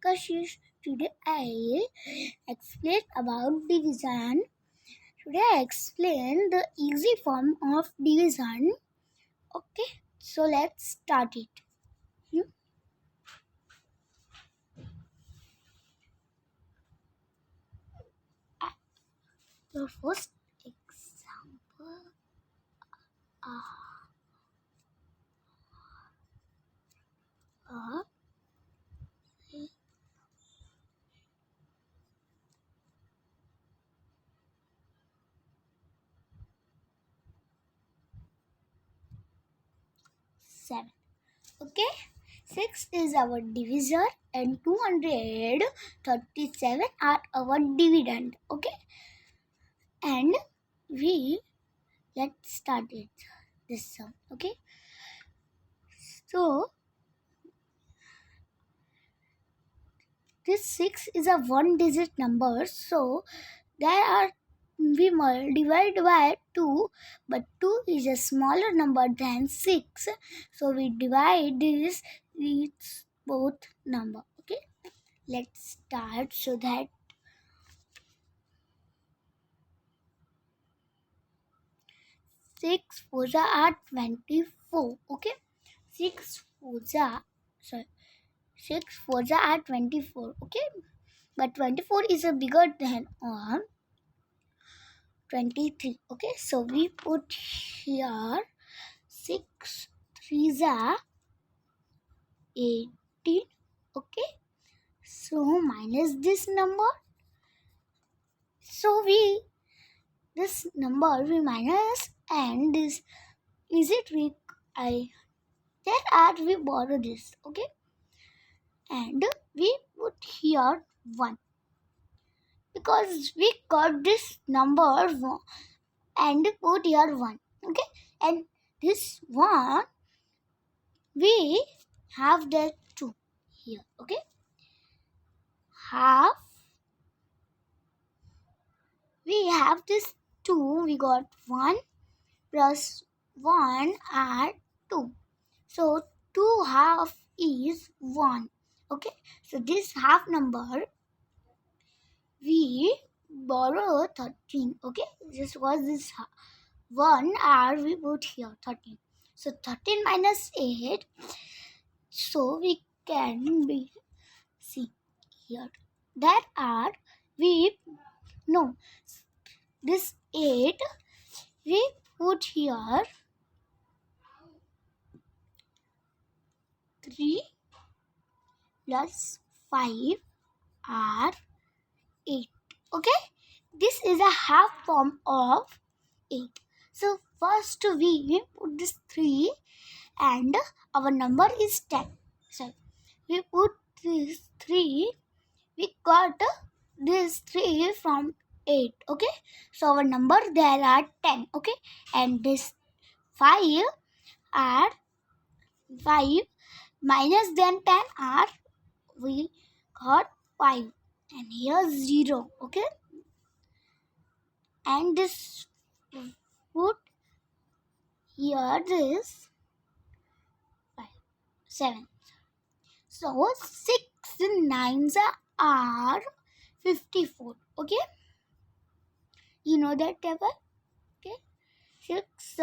Kashish. Today I explain about division. Today I explain the easy form of division. Okay, so let's start it. The first example uh, 7. Okay, 6 is our divisor and 237 are our dividend. Okay, and let's start it this sum. Okay, so this 6 is a one digit number, so there are we divide by 2, but 2 is a smaller number than 6, so we divide this with both number. Okay, let's start. So that 6 4 are 24. Okay, 6 4 sorry 6 4 are 24. Okay, but 24 is a bigger than 23. Okay, so we put here 6 3s are 18. Okay, so minus this number, so this number we minus, and this is it we I there are we borrow this. Okay, and we put here 1 because we got this number and put here 1. Okay, and this 1 we have that 2 here. Okay, half we have this 2, we got 1 plus 1 are 2, so 2 half is 1. Okay, so this half number we borrow 13. Okay, this was this 1 r we put here 13, so 13 minus 8, so we can be see here that are we no this 8 we put here 3 plus 5 are 8. Okay, this is a half form of 8. So first we put this 3 and our number is 10. So we put this 3, we got this 3 from 8. Okay, so our number there are 10. Okay, and this 5 are 5 minus than 10 are we got 5, and here 0. Okay, and this put here this 5 7, so 6 nines are 54. Okay, you know that table. Okay, 6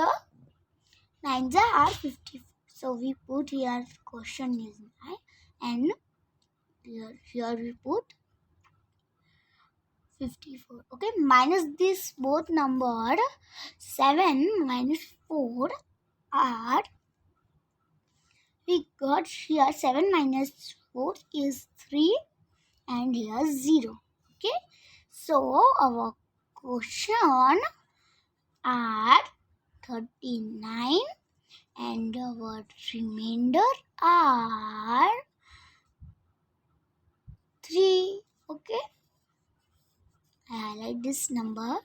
nines are 54, so we put here question is 9, and here we put 54. Okay, minus this both number 7 minus 4 are we got here 7 minus 4 is 3, and here 0. Okay, so our question are 39, and our remainder are 3. Okay, I highlight this number.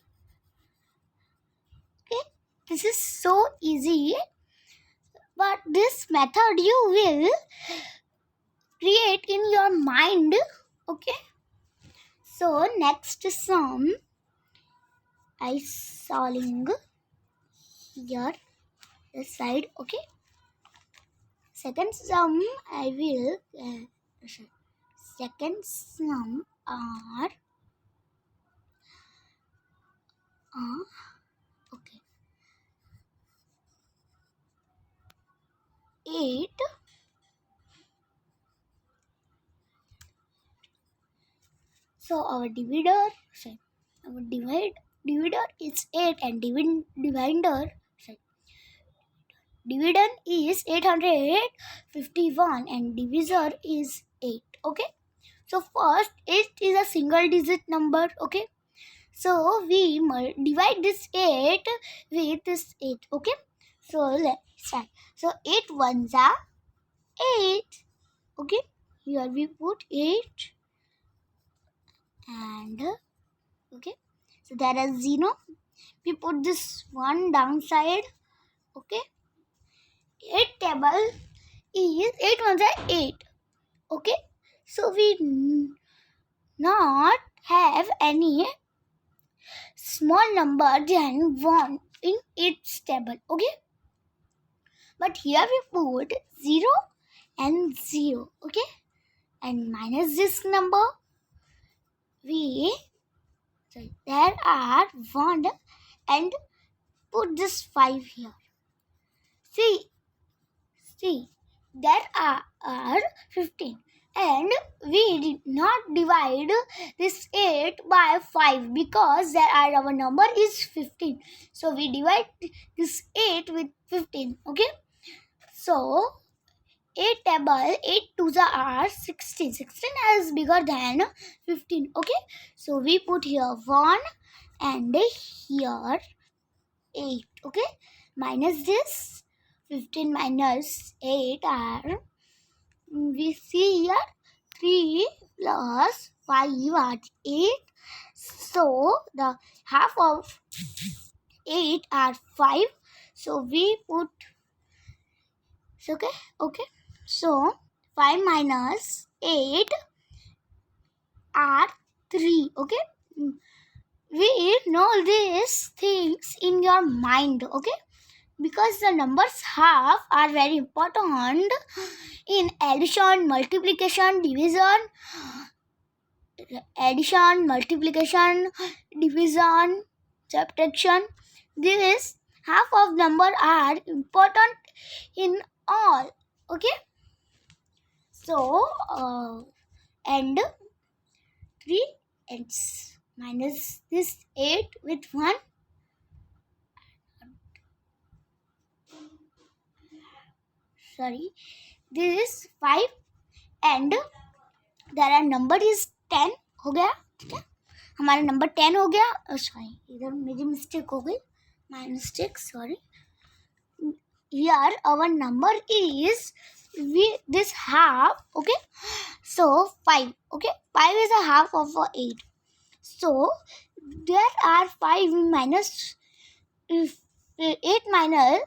Okay, this is so easy, but this method you will create in your mind. Okay, so next sum I solving here this side. Okay, second sum I will second sum are okay 8. So our divider is 8 and dividend is 851 and divisor is 8. Okay. So first 8 is a single digit number. Okay. So we divide this 8 with this 8. Okay. So let's start. So 8 ones are 8. Okay. Here we put 8 and okay. So there is 0. We put this one downside. Okay. 8 table is 8 ones are 8. Okay. So we not have any small number than 1 in its table. Okay. But here we put 0 and 0. Okay. And minus this number there are 1 and put this 5 here. See, there are 15 and we did not divide this 8 by 5 because our number is 15. So we divide this 8 with 15. Okay. So 8 table 8 twos are 16. 16 is bigger than 15. Okay. So we put here 1 and here 8. Okay. Minus this 15 minus 8 are we see here 3 plus 5 are 8. So the half of 8 are 5. So we put okay. So 5 minus 8 are 3. Okay. We know these things in your mind. Okay. Because the numbers half are very important in addition, multiplication, division, subtraction. This half of number are important in all. Okay. So and 3 and minus this 8 with 1. Sorry, this is 5 and there are number is 10 हो गया. ठीक है, हमारा number 10 हो गया. Sorry, इधर मेरी mistake हो गई. My mistake, sorry. Here our number is this half. Okay, so 5. Okay, 5 is a half of 8. So there are 5 minus 8 minus.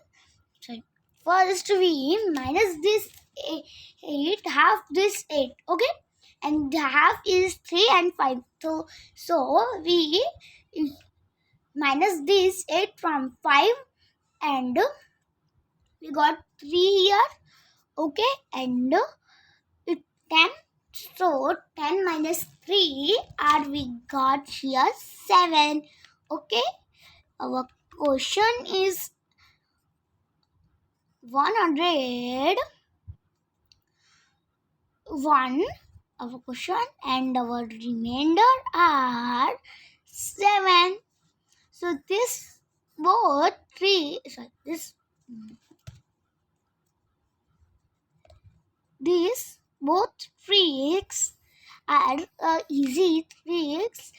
Sorry. First we minus this 8, half this 8. Okay, and the half is 3 and 5. So we minus this 8 from 5 and we got 3 here. Okay, and 10. So 10 minus 3 are we got here 7. Okay, our question is 101. Our question and our remainder are 7. So this both tricks are easy tricks,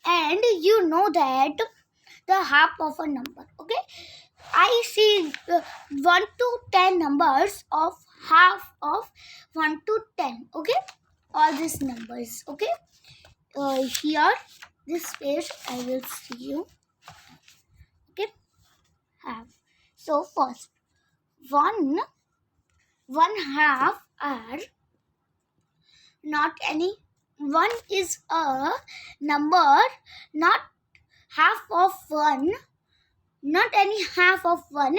and you know that the half of a number. Okay, I see 1 to 10 numbers of half of 1 to 10. Okay, all these numbers. Okay, here this page I will see you. Okay, half. So first 1 half are not any. 1 is a number not half of 1, not any half of 1.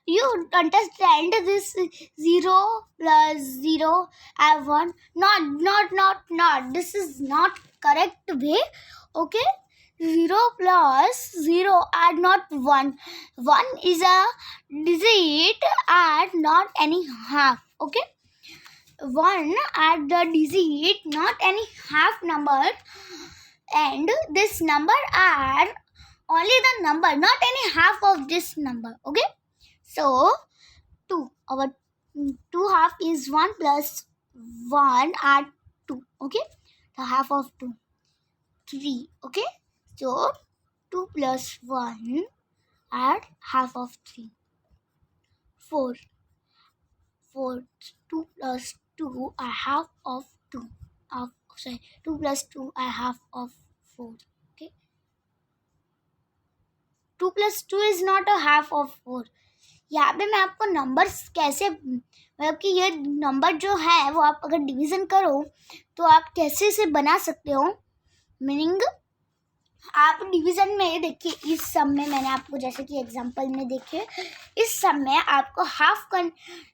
you understand this 0 plus 0 and 1? Not. This is not correct way. Okay? 0 plus 0 and not 1. 1 is a digit and not any half. Okay? 1 at the digit, not any half number. And this number are only the number, not any half of this number. Okay? So 2. Our 2 half is 1 plus 1 at 2. Okay? The half of 2. 3. Okay? So 2 plus 1 at half of 3. 4. 2 plus 2 are half of 2. 2 plus 2 are half of 4. Okay? 2 plus 2 is not a half of 4. यहाँ पे मैं आपको numbers कैसे, मतलब कि ये number जो है वो आप अगर डिवीज़न करो तो आप कैसे से बना सकते हो. मीनिंग आप डिवीज़न में देखिए, इस सम में मैंने आपको जैसे कि एग्जांपल में देखिए, इस सम में आपको हाफ कर,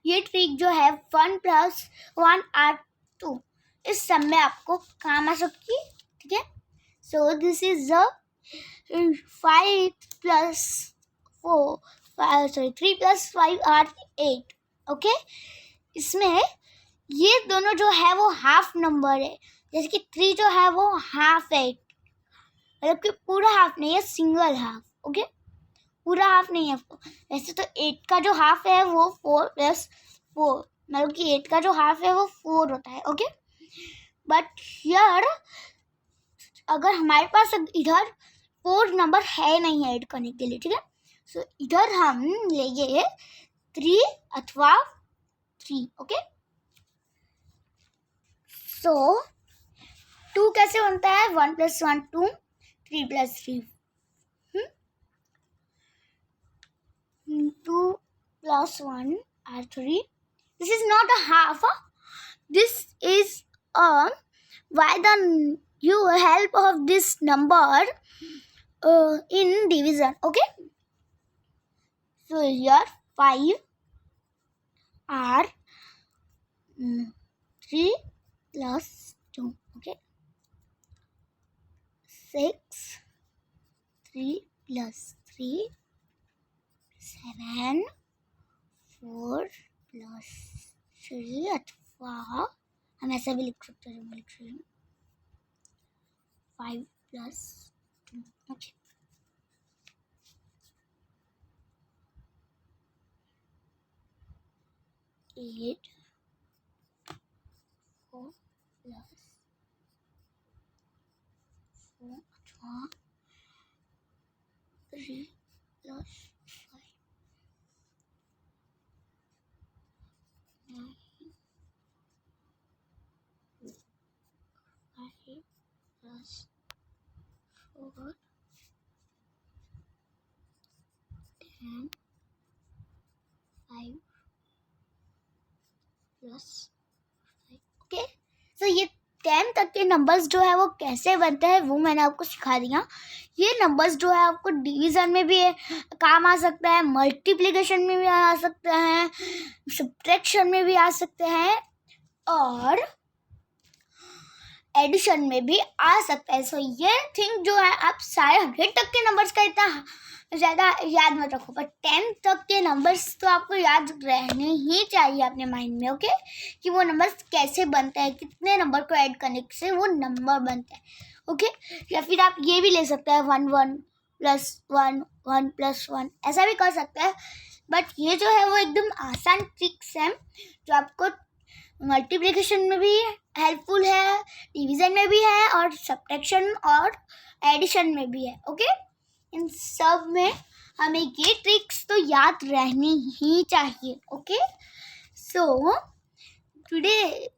ये ट्रिक जो है 1 प्लस 1 आर 2, इस सम में आपको काम आ सकती है. ठीक है? So this is the 5 plus 4 3 plus 5 are 8. Okay? इसमें ये दोनों जो है वो हाफ नंबर है. जैसे कि 3 जो है वो हाफ है, मतलब कि पूरा हाफ नहीं है, सिंगल हाफ. ओके? पूरा हाफ नहीं है. वैसे तो 8 का जो हाफ है वो 4 प्लस 4, मतलब कि 8 का जो हाफ है वो 4 होता है. ओके? बट हियर अगर हमारे पास इधर 4 नंबर है नहीं ऐड करने के लिए. ठीक है? सो इधर हम लेंगे 3 अथवा 3. ओके? सो 2 कैसे बनता है? 1 plus 1 2, 3 plus 3 2 plus 1 are 3. This is not a half. This is by the help of this number in division. Okay? So here 5 are 3 plus 2. Okay? 6 3 plus 3 7 4 plus 3 अथवा हम ऐसा भी लिख सकते हैं 5 plus 2. Okay. 8 4 plus 4 अथवा 3 plus 5 9 5 plus 4 10 5 plus 5. ओके? सो ये 10 तक के नंबर्स जो है वो कैसे बनते हैं वो मैंने आपको सिखा दिया. ये नंबर्स जो है आपको डिवीज़न में भी काम आ सकता है, मल्टीप्लिकेशन में भी आ सकते हैं, सब्ट्रैक्शन में भी आ सकते हैं और एडिशन में भी आ सकता है. सो ये थिंग जो है आप सारे 100 तक के नंबर्स का इतना ज़्यादा याद मत रखो, पर 10 तक के नंबर्स तो आपको याद रहने ही चाहिए अपने माइंड में. ओके? कि वो नंबर्स कैसे बनते हैं, कितने नंबर को ऐड करने से वो नंबर बनता है. ओके? या फिर आप ये भी ले सकते हैं 1 1 प्लस 1 1 प्लस 1, ऐसा भी कर सकते हैं. बट ये जो है वो एकदम आसान ट्रिक्स हैं जो आपको मल्टीप्लिकेशन में भी हेल्पफुल है, डिवीज़न में भी है और सब्ट्रैक्शन और एडिशन में भी है. ओके? इन सब में हमें ये ट्रिक्स तो याद रहनी ही चाहिए. Okay? So today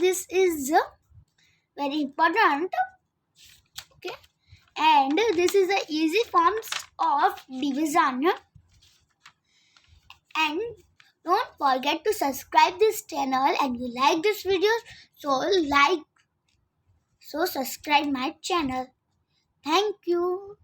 this is very important. Okay? And this is the easy forms of division. And don't forget to subscribe this channel, and you like this video, so subscribe my channel. Thank you.